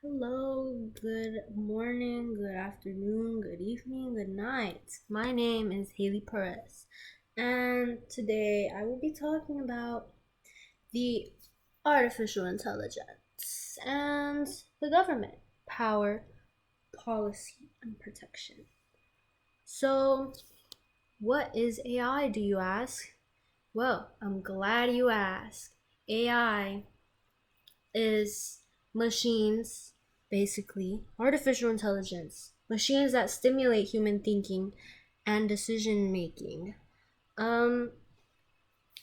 Hello, good morning, good afternoon, good evening, good night. My name is Haley Perez, and today I will be talking about the artificial intelligence and the government, power, policy, and protection. So, what is AI, do you ask? Well, I'm glad you asked. AI is machines, basically, artificial intelligence, machines that stimulate human thinking and decision making. Um,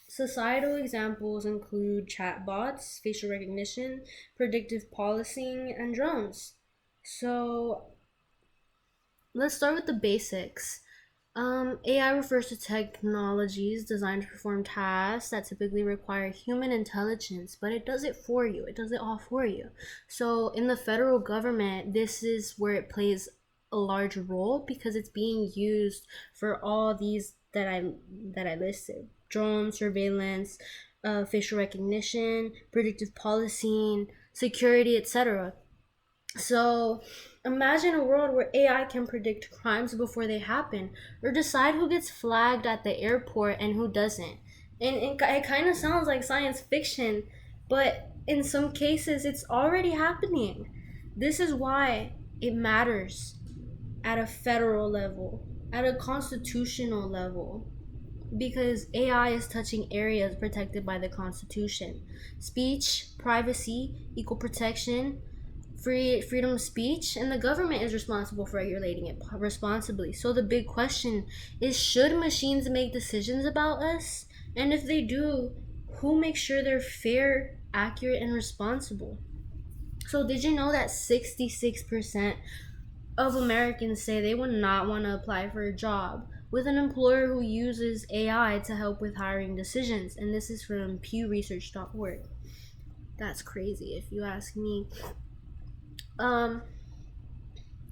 Societal examples include chatbots, facial recognition, predictive policing, and drones. So let's start with the basics. AI refers to technologies designed to perform tasks that typically require human intelligence, but it does it for you. It does it all for you. So, in the federal government, this is where it plays a large role because it's being used for all these that I listed: drone surveillance, facial recognition, predictive policing, security, etc. So imagine a world where AI can predict crimes before they happen or decide who gets flagged at the airport and who doesn't. And it kind of sounds like science fiction, but in some cases, it's already happening. This is why it matters at a federal level, at a constitutional level, because AI is touching areas protected by the Constitution: speech, privacy, equal protection, freedom of speech, and the government is responsible for regulating it responsibly. So the big question is, should machines make decisions about us? And if they do, who makes sure they're fair, accurate, and responsible? So did you know that 66% of Americans say they would not want to apply for a job with an employer who uses AI to help with hiring decisions? And this is from pewresearch.org. That's crazy if you ask me. Um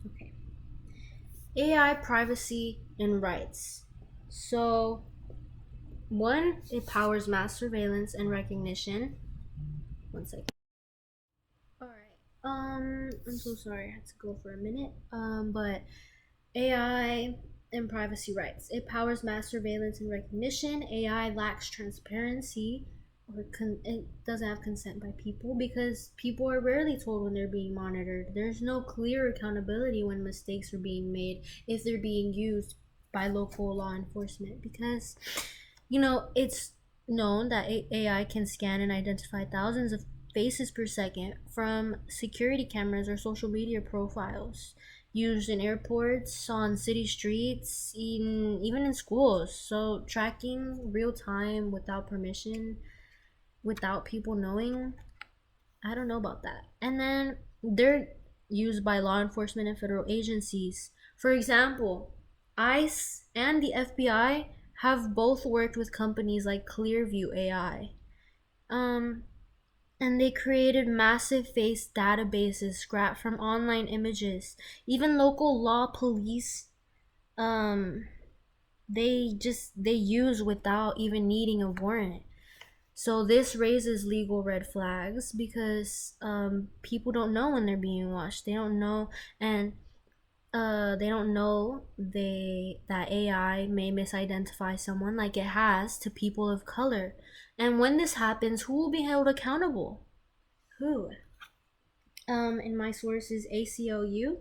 okay. AI privacy and rights. So, one, it powers mass surveillance and recognition. One second. All right. I'm so sorry. I had to go for a minute. But AI and privacy rights. It powers mass surveillance and recognition. AI lacks transparency, or it doesn't have consent by people because people are rarely told when they're being monitored. There's no clear accountability when mistakes are being made if they're being used by local law enforcement, because it's known that AI can scan and identify thousands of faces per second from security cameras or social media profiles used in airports, on city streets, even in schools. So tracking real time without permission, without people knowing, I don't know about that. And then they're used by law enforcement and federal agencies. For example, ICE and the FBI have both worked with companies like Clearview AI. Um, and they created massive face databases scrapped from online images. Even local law police, um, they use without even needing a warrant. So this raises legal red flags because people don't know when they're being watched. They don't know, and they don't know that AI may misidentify someone like it has to people of color. And when this happens, who will be held accountable? Who? In my sources, ACLU,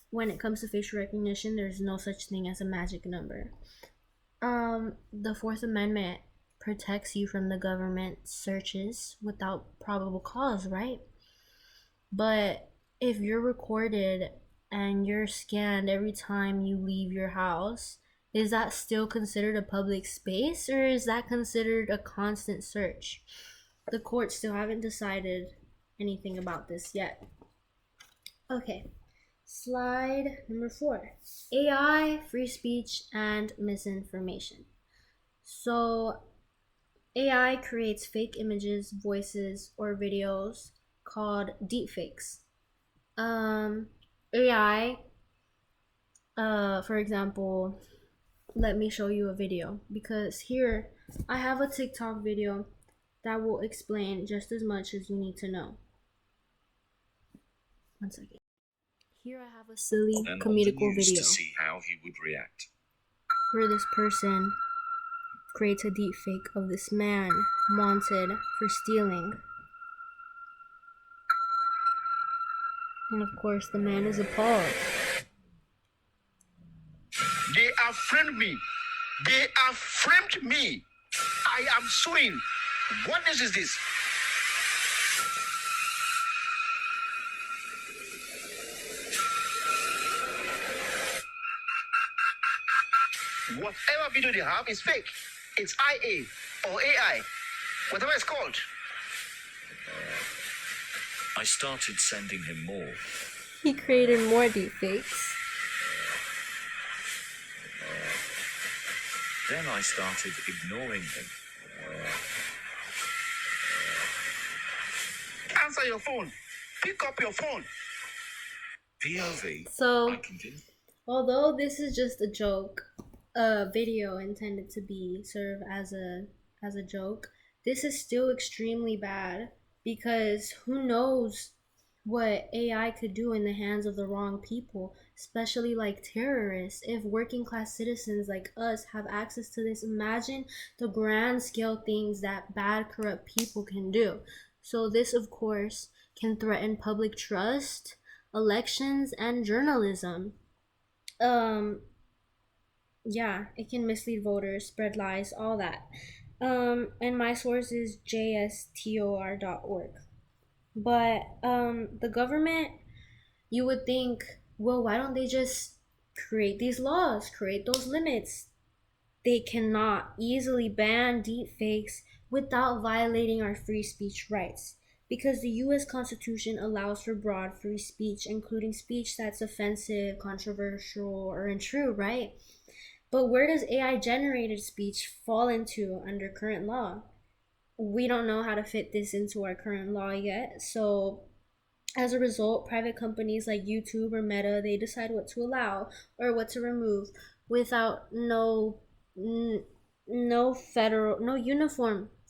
when it comes to facial recognition, there's no such thing as a magic number. The Fourth Amendment protects you from the government searches without probable cause, right? But if you're recorded and you're scanned every time you leave your house, is that still considered a public space, or is that considered a constant search? The courts still haven't decided anything about this yet. Okay, slide number 4: AI, free speech, and misinformation. So, AI creates fake images, voices, or videos called deepfakes. Um, AI, for example, let me show you a video because here I have a TikTok video that will explain just as much as you need to know. One second. Here I have a silly and on the comedical news video to see how he would react. where this person creates a deep fake of this man wanted for stealing. And of course, the man is appalled. They have framed me. They have framed me. I am suing. What is this? Whatever video they have is fake. It's IA or AI, whatever it's called. I started sending him more. He created more deepfakes. Then I started ignoring him. Answer your phone. Pick up your phone. POV. So, I continue. although this is just a joke, a video intended to be serve as a joke, this is still extremely bad because who knows what AI could do in the hands of the wrong people, especially like terrorists. If working class citizens like us have access to this, imagine the grand scale things that bad corrupt people can do. So this of course can threaten public trust, elections, and journalism. um yeah, it can mislead voters, spread lies, all that. And my source is jstor.org. But the government, you would think, well, why don't they just create these laws, create those limits? They cannot easily ban deepfakes without violating our free speech rights, because the US Constitution allows for broad free speech, including speech that's offensive, controversial, or untrue, right? But where does AI generated speech fall into under current law? We don't know how to fit this into our current law yet. So as a result, private companies like YouTube or Meta, they decide what to allow or what to remove without no uniform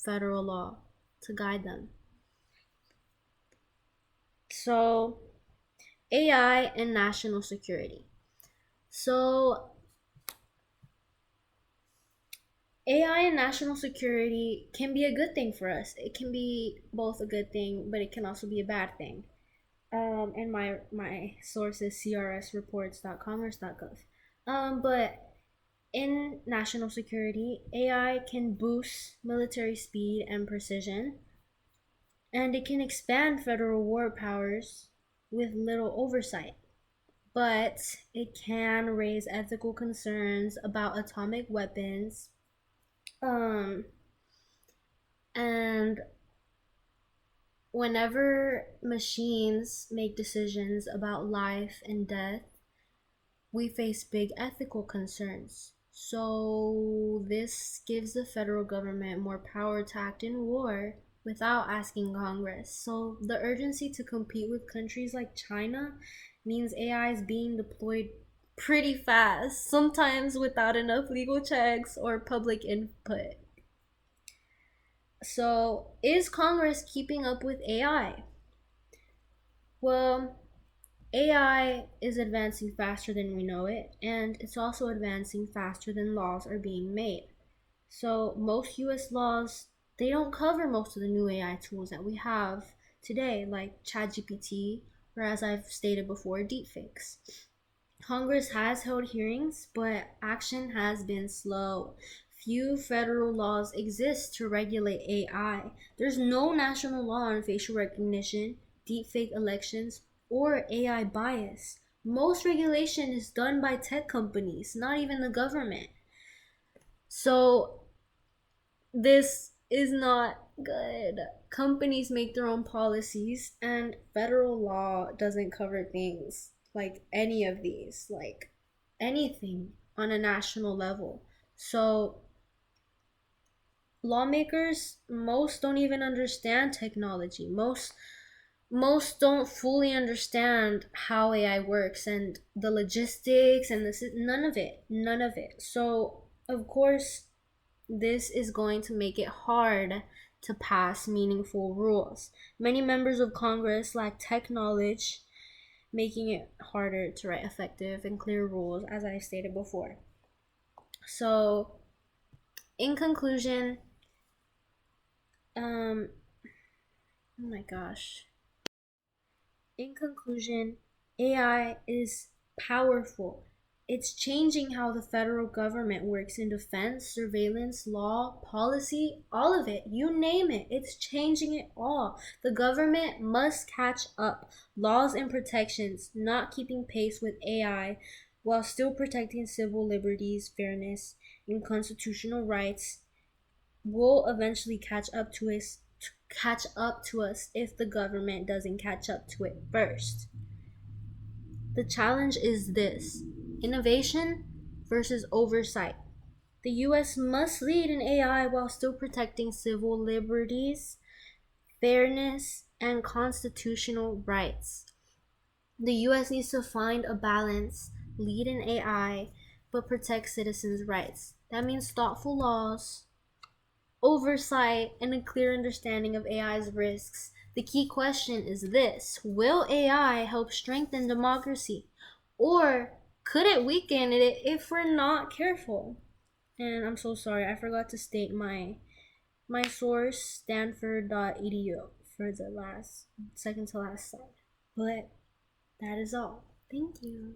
federal law to guide them. So AI and national security. So AI and national security can be a good thing for us. It can be both a good thing, but it can also be a bad thing. And my source is crsreports.com or .gov. But in national security, AI can boost military speed and precision, and it can expand federal war powers with little oversight. But it can raise ethical concerns about atomic weapons, um, and whenever machines make decisions about life and death, we face big ethical concerns. So, this gives the federal government more power to act in war without asking Congress. So, the urgency to compete with countries like China means AI is being deployed pretty fast, sometimes without enough legal checks or public input. So, is Congress keeping up with AI? Well, AI is advancing faster than we know it, and it's also advancing faster than laws are being made. So, most US laws, they don't cover most of the new AI tools that we have today, like ChatGPT, or as I've stated before, deepfakes. Congress has held hearings, but action has been slow. Few federal laws exist to regulate AI. There's no national law on facial recognition, deepfake elections, or AI bias. Most regulation is done by tech companies, not even the government. So, this is not good. Companies make their own policies, and federal law doesn't cover things like any of these, like anything on a national level. So, lawmakers, most don't even understand technology. Most don't fully understand how AI works and the logistics and this, none of it. So, of course, this is going to make it hard to pass meaningful rules. Many members of Congress lack tech knowledge, making it harder to write effective and clear rules, as I stated before. So, in conclusion, oh my gosh. In conclusion, AI is powerful. It's changing how the federal government works in defense, surveillance, law, policy, all of it. You name it. It's changing it all. The government must catch up. Laws and protections not keeping pace with AI while still protecting civil liberties, fairness, and constitutional rights will eventually catch up to us if the government doesn't catch up to it first. The challenge is this: innovation versus oversight. The US must lead in AI while still protecting civil liberties, fairness, and constitutional rights. The US needs to find a balance, lead in AI, but protect citizens' rights. That means thoughtful laws, oversight, and a clear understanding of AI's risks. The key question is this: will AI help strengthen democracy? Or could it weaken it if we're not careful? And I'm so sorry, I forgot to state my source, stanford.edu, for the second to last slide. But that is all. Thank you.